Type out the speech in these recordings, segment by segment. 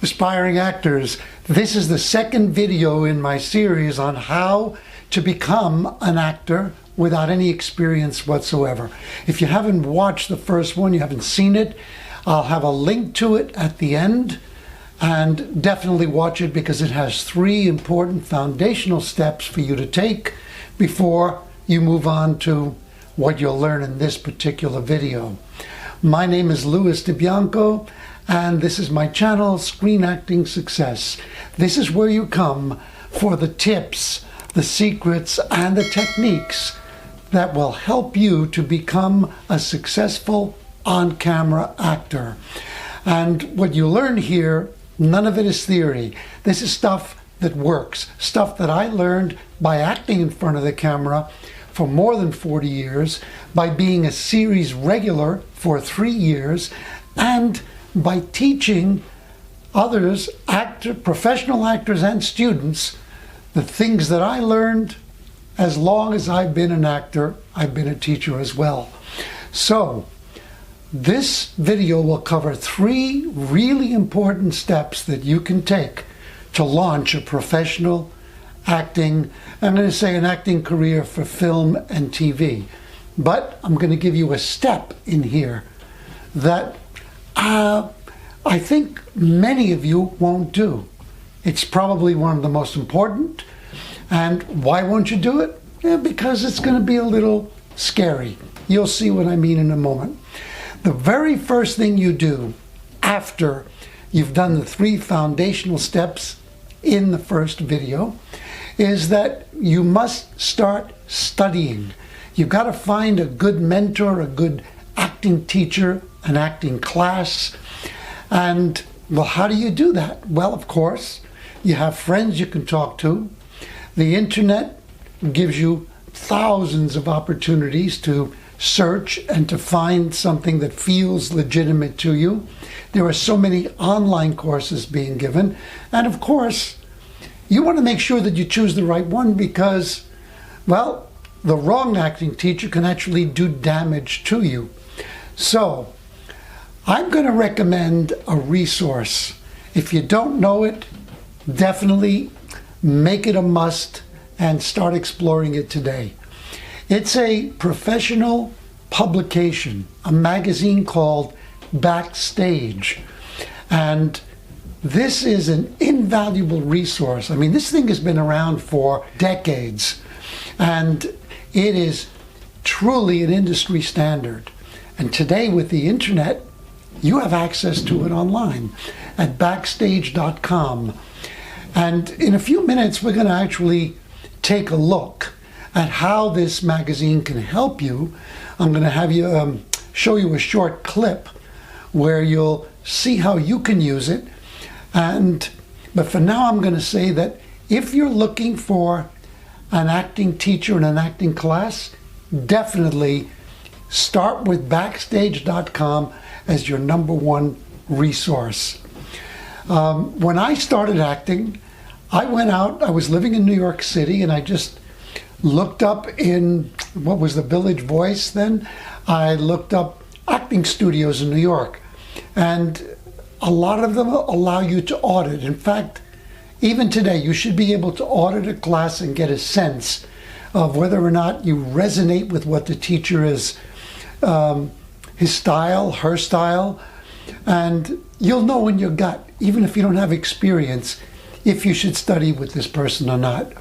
aspiring actors. This is the second video in my series on how to become an actor without any experience whatsoever. If you haven't watched the first one, you haven't seen it, I'll have a link to it at the end, and definitely watch it because it has 3 important foundational steps for you to take before you move on to what you'll learn in this particular video. My name is Louis DiBianco, and this is my channel, Screen Acting Success. This is where you come for the tips, the secrets, and the techniques that will help you to become a successful on-camera actor. And what you learn here, none of it is theory. This is stuff that works, stuff that I learned by acting in front of the camera for more than 40 years, by being a series regular for 3 years, and by teaching others, professional actors and students, the things that I learned. As long as I've been an actor, I've been a teacher as well. So this video will cover 3 really important steps that you can take to launch a professional acting, I'm going to say an acting career for film and TV. But I'm going to give you a step in here that I think many of you won't do. It's probably one of the most important. And why won't you do it? Because it's going to be a little scary. You'll see what I mean in a moment. The very first thing you do after you've done the 3 foundational steps in the first video is that you must start studying. You've got to find a good mentor, a good acting teacher, an acting class. And, well, how do you do that? Well, of course, you have friends you can talk to. The internet gives you thousands of opportunities to search and to find something that feels legitimate to you. There are so many online courses being given. And of course, you want to make sure that you choose the right one because, well, the wrong acting teacher can actually do damage to you. So I'm going to recommend a resource. If you don't know it, definitely make it a must and start exploring it today. It's a professional publication, a magazine called Backstage. And this is an invaluable resource. I mean, this thing has been around for decades, and it is truly an industry standard. And today with the internet, you have access to it online at backstage.com. And in a few minutes, we're going to actually take a look at how this magazine can help you. I'm going to have you show you a short clip where you'll see how you can use it. But for now, I'm going to say that if you're looking for an acting teacher and an acting class, definitely start with backstage.com as your #1 resource. When I started acting, I went out, I was living in New York City, and I just looked up in, what was the Village Voice then? I looked up acting studios in New York. And a lot of them allow you to audit. In fact, even today, you should be able to audit a class and get a sense of whether or not you resonate with what the teacher is, his style, her style. And you'll know in your gut, even if you don't have experience, if you should study with this person or not.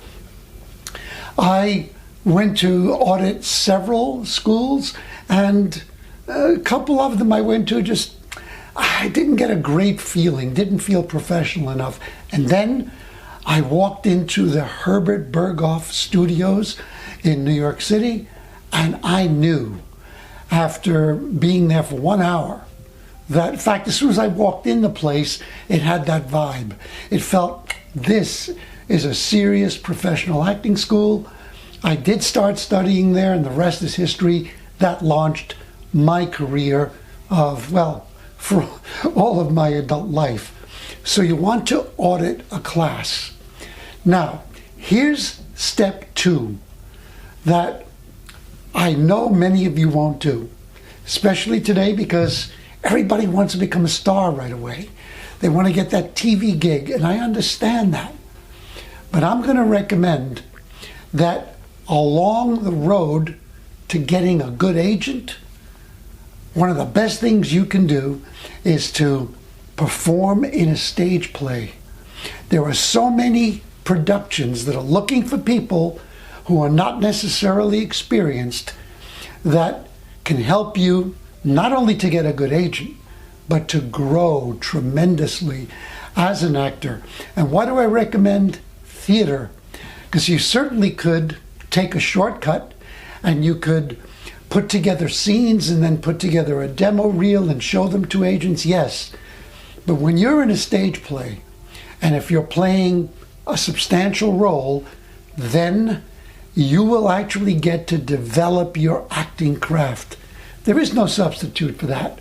I went to audit several schools, and a couple of them I went to I didn't get a great feeling, didn't feel professional enough. And then I walked into the Herbert Berghoff studios in New York City, and I knew after being there for 1 hour that, in fact, as soon as I walked in the place, it had that vibe. It felt, this is a serious professional acting school. I did start studying there, and the rest is history. That launched my career of, well, for all of my adult life. So you want to audit a class. Now, here's step 2 that I know many of you won't do, especially today because everybody wants to become a star right away. They want to get that TV gig, and I understand that. But I'm going to recommend that along the road to getting a good agent, one of the best things you can do is to perform in a stage play. There are so many productions that are looking for people who are not necessarily experienced that can help you not only to get a good agent, but to grow tremendously as an actor. And why do I recommend theater? Because you certainly could take a shortcut and you could put together scenes and then put together a demo reel and show them to agents, yes. But when you're in a stage play, and if you're playing a substantial role, then you will actually get to develop your acting craft. There is no substitute for that.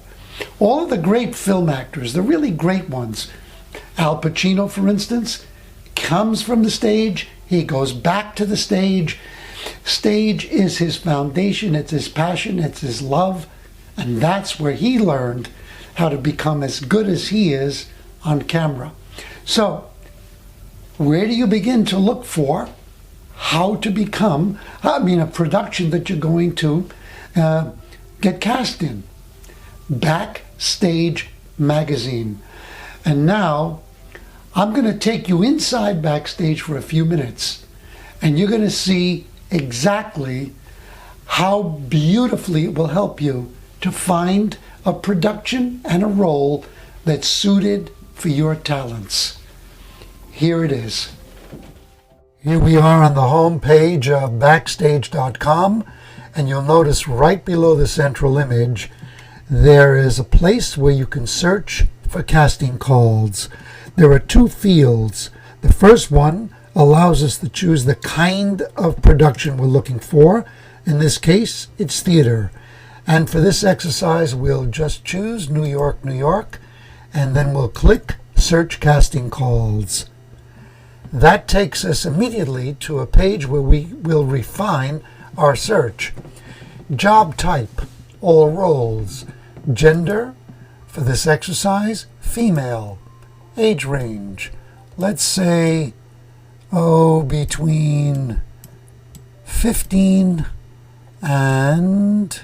All of the great film actors, the really great ones, Al Pacino, for instance, comes from the stage, he goes back to the stage. Stage is his foundation, it's his passion, it's his love, and that's where he learned how to become as good as he is on camera. So, where do you begin to look for how to become, a production that you're going to get cast in? Backstage magazine. And now, I'm going to take you inside Backstage for a few minutes, and you're going to see exactly how beautifully it will help you to find a production and a role that's suited for your talents. Here it is. Here we are on the home page of Backstage.com, and you'll notice right below the central image there is a place where you can search for casting calls. There are two fields. The first one allows us to choose the kind of production we're looking for. In this case, it's theater. And for this exercise, we'll just choose New York, New York, and then we'll click Search Casting Calls. That takes us immediately to a page where we will refine our search. Job type, all roles. Gender, for this exercise, female. Age range, let's say, between 15 and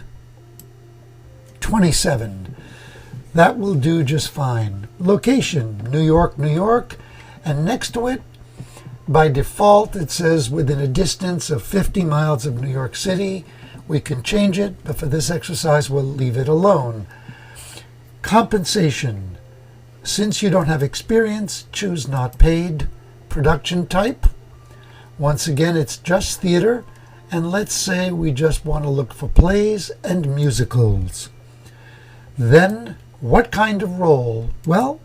27. That will do just fine. Location, New York, New York, and next to it, by default, it says within a distance of 50 miles of New York City. We can change it, but for this exercise, we'll leave it alone. Compensation. Since you don't have experience, choose not paid. Production type. Once again, it's just theater. And let's say we just want to look for plays and musicals. Then, what kind of role? Well,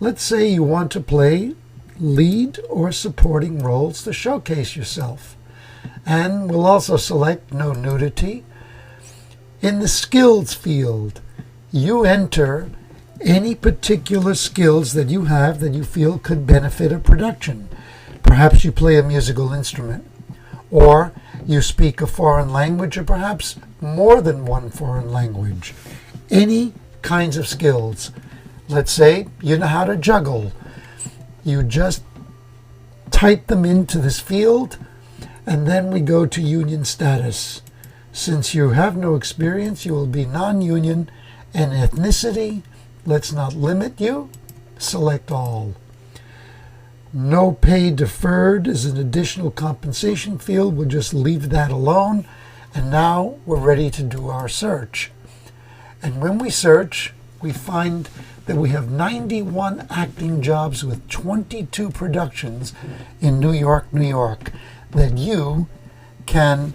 let's say you want to play lead or supporting roles to showcase yourself. And we'll also select no nudity. In the skills field, you enter any particular skills that you have that you feel could benefit a production. Perhaps you play a musical instrument, or you speak a foreign language, or perhaps more than one foreign language. Any kinds of skills. Let's say you know how to juggle. You just type them into this field, and then we go to union status. Since you have no experience, you will be non-union, and ethnicity, let's not limit you, select all. No pay deferred is an additional compensation field. We'll just leave that alone. And now we're ready to do our search. And when we search, we find that we have 91 acting jobs with 22 productions in New York, New York, that you can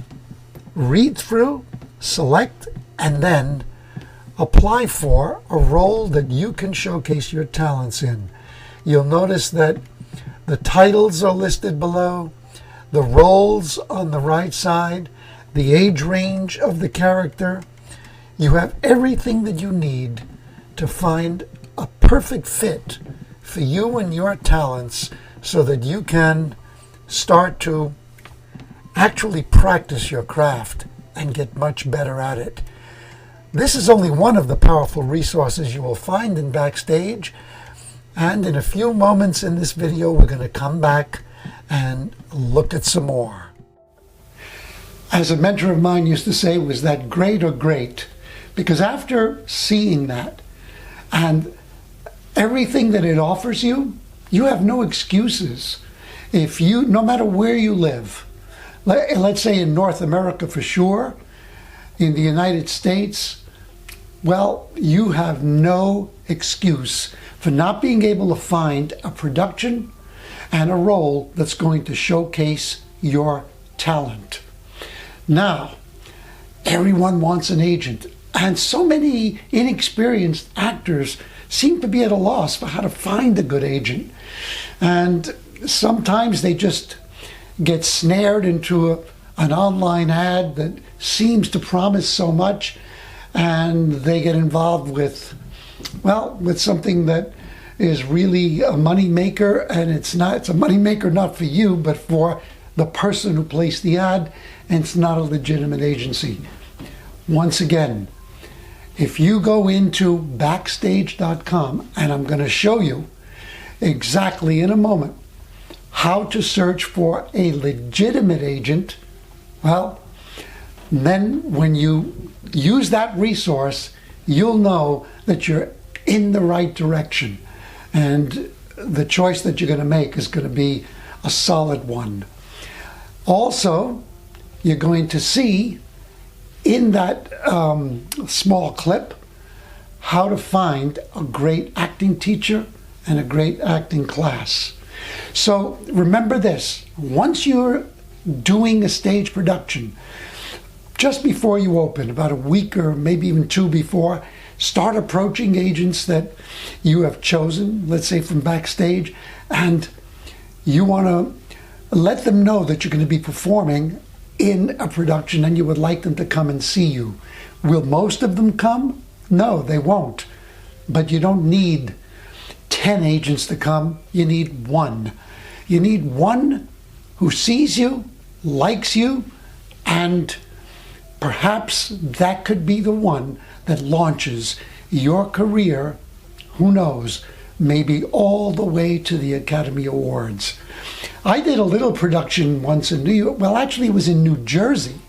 read through, select, and then apply for a role that you can showcase your talents in. You'll notice that the titles are listed below, the roles on the right side, the age range of the character. You have everything that you need to find a perfect fit for you and your talents so that you can start to actually practice your craft and get much better at it. This is only one of the powerful resources you will find in Backstage. And in a few moments in this video, we're going to come back and look at some more. As a mentor of mine used to say, was that great or great? Because after seeing that and everything that it offers you, you have no excuses. If you, no matter where you live, let's say in North America for sure, in the United States, well, you have no excuse for not being able to find a production and a role that's going to showcase your talent. Now, everyone wants an agent, and so many inexperienced actors seem to be at a loss for how to find a good agent. And sometimes they just get snared into an online ad that seems to promise so much, and they get involved with, well, with something that is really a money maker, and it's a money maker not for you, but for the person who placed the ad, and it's not a legitimate agency. Once again, if you go into Backstage.com, and I'm going to show you exactly in a moment how to search for a legitimate agent, well, then when you use that resource, you'll know that you're in the right direction. And the choice that you're going to make is going to be a solid one. Also, you're going to see in that small clip how to find a great acting teacher and a great acting class. So remember this, once you're doing a stage production, just before you open, about a week or maybe even two before, start approaching agents that you have chosen, let's say from Backstage, and you want to let them know that you're going to be performing in a production and you would like them to come and see you. Will most of them come? No, they won't. But you don't need 10 agents to come. You need one. You need one who sees you, likes you, and perhaps that could be the one that launches your career, who knows, maybe all the way to the Academy Awards. I did a little production once in New York. Well, actually it was in New Jersey.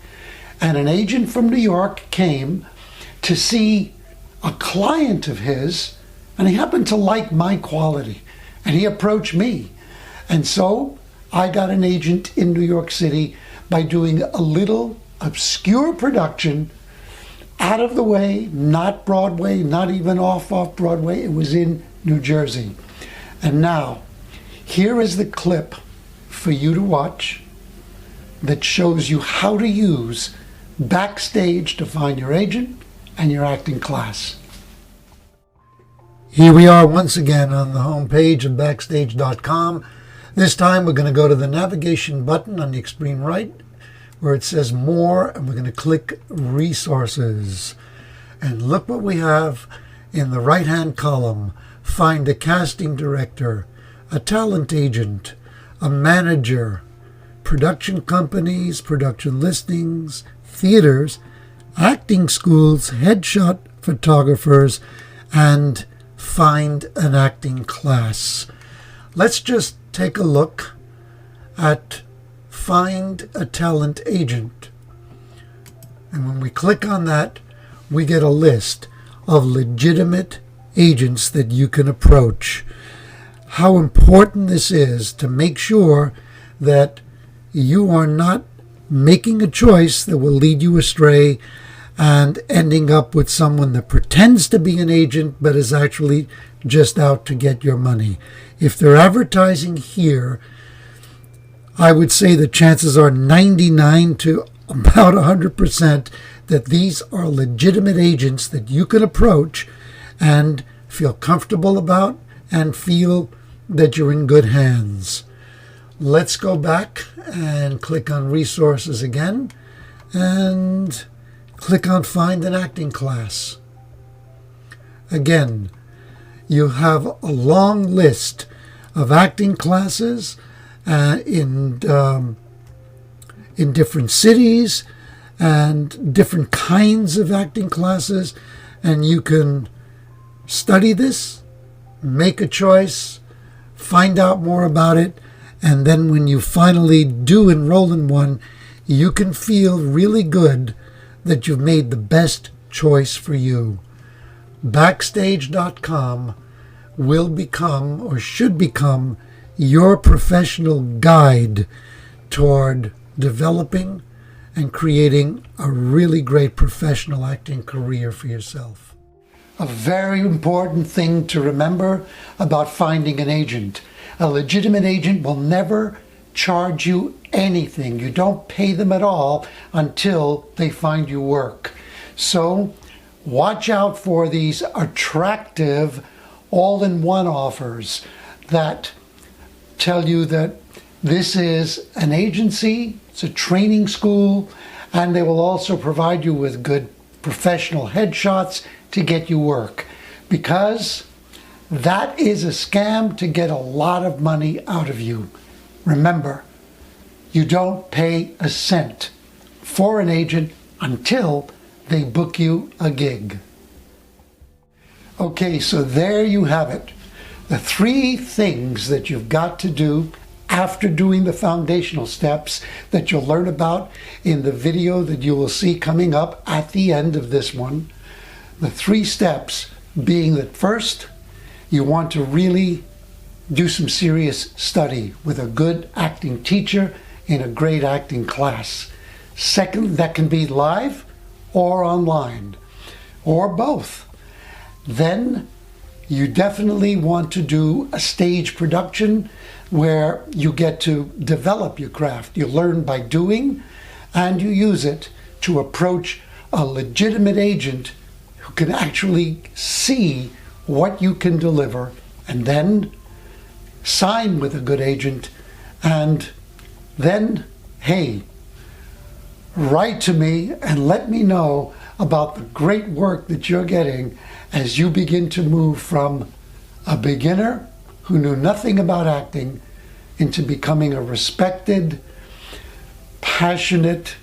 And an agent from New York came to see a client of his, and he happened to like my quality. And he approached me. And so I got an agent in New York City by doing a little obscure production out of the way, not Broadway, not even off Broadway. It was in New Jersey. And now, here is the clip for you to watch that shows you how to use Backstage to find your agent and your acting class. Here we are once again on the home page of Backstage.com. This time we're going to go to the navigation button on the extreme right where it says More, and we're going to click Resources. And look what we have in the right-hand column. Find a casting director, a talent agent, a manager, production companies, production listings, theaters, acting schools, headshot photographers, and find an acting class. Let's just take a look at Find a Talent Agent. And when we click on that, we get a list of legitimate agents that you can approach. How important this is to make sure that you are not making a choice that will lead you astray and ending up with someone that pretends to be an agent but is actually just out to get your money. If they're advertising here, I would say the chances are 99 to about 100% that these are legitimate agents that you can approach and feel comfortable about and feel that you're in good hands. Let's go back and click on Resources again and click on Find an Acting Class. Again, you have a long list of acting classes in different cities and different kinds of acting classes, and you can study this, make a choice, find out more about it, and then when you finally do enroll in one, you can feel really good that you've made the best choice for you. Backstage.com will become, or should become, your professional guide toward developing and creating a really great professional acting career for yourself. A very important thing to remember about finding an agent. A legitimate agent will never charge you anything. You don't pay them at all until they find you work. So watch out for these attractive all-in-one offers that tell you that this is an agency, it's a training school, and they will also provide you with good professional headshots to get you work, because that is a scam to get a lot of money out of you. Remember, you don't pay a cent for an agent until they book you a gig. Okay, so there you have it. The 3 things that you've got to do after doing the foundational steps that you'll learn about in the video that you will see coming up at the end of this one. The 3 steps being that first, you want to really do some serious study with a good acting teacher in a great acting class. Second, that can be live or online, or both. Then you definitely want to do a stage production where you get to develop your craft. You learn by doing, and you use it to approach a legitimate agent who can actually see what you can deliver, and then sign with a good agent, and then, hey, write to me and let me know about the great work that you're getting as you begin to move from a beginner who knew nothing about acting into becoming a respected, passionate,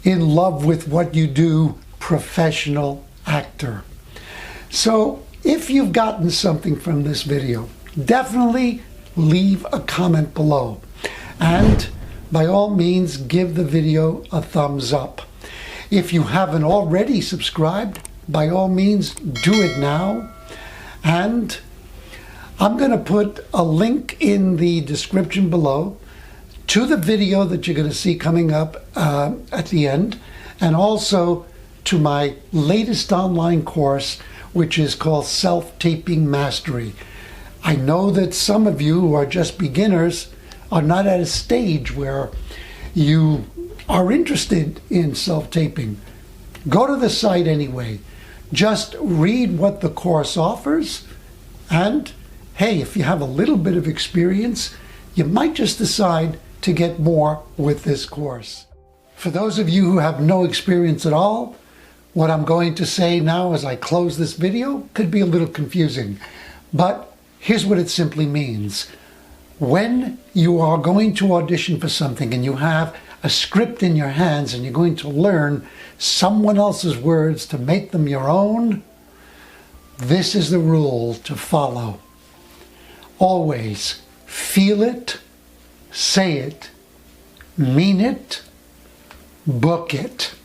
in love with what you do professional actor. So if you've gotten something from this video, definitely leave a comment below, and by all means give the video a thumbs up. If you haven't already subscribed, by all means do it now, and I'm going to put a link in the description below to the video that you're going to see coming up at the end, and also to my latest online course, which is called Self-Taping Mastery. I know that some of you who are just beginners are not at a stage where you are interested in self-taping. Go to the site anyway. Just read what the course offers, and hey, if you have a little bit of experience, you might just decide to get more with this course. For those of you who have no experience at all, what I'm going to say now as I close this video could be a little confusing, but here's what it simply means. When you are going to audition for something and you have a script in your hands and you're going to learn someone else's words to make them your own, this is the rule to follow. Always feel it, say it, mean it, book it.